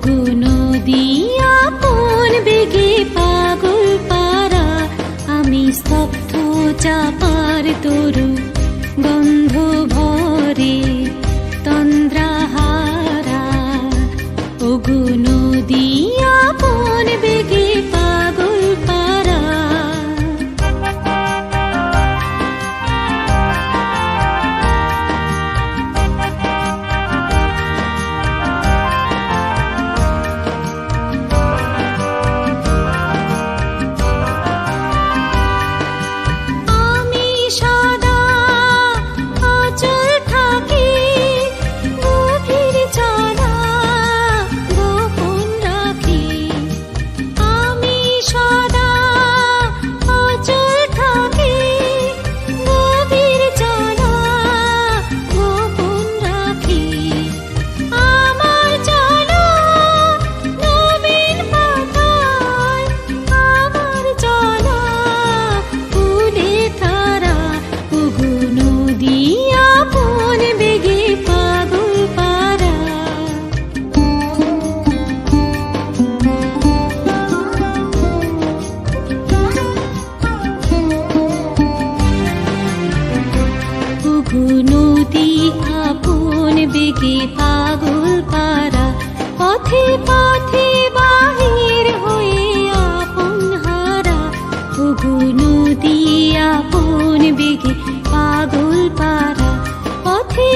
ওগো নদী আপন বেগে পাগল পারা, আমি স্তব্ধ চাপার তরু গন্ধ ভরে তন্দ্রাহারা। ওগো নদী আপন বেগে পাগল পারা। নদী আপন বেগে পাগল পারা, পথে পথে বাহির হয়ে আপন হারা। ওগো নদী আপন বেগে পাগল পারা, পথে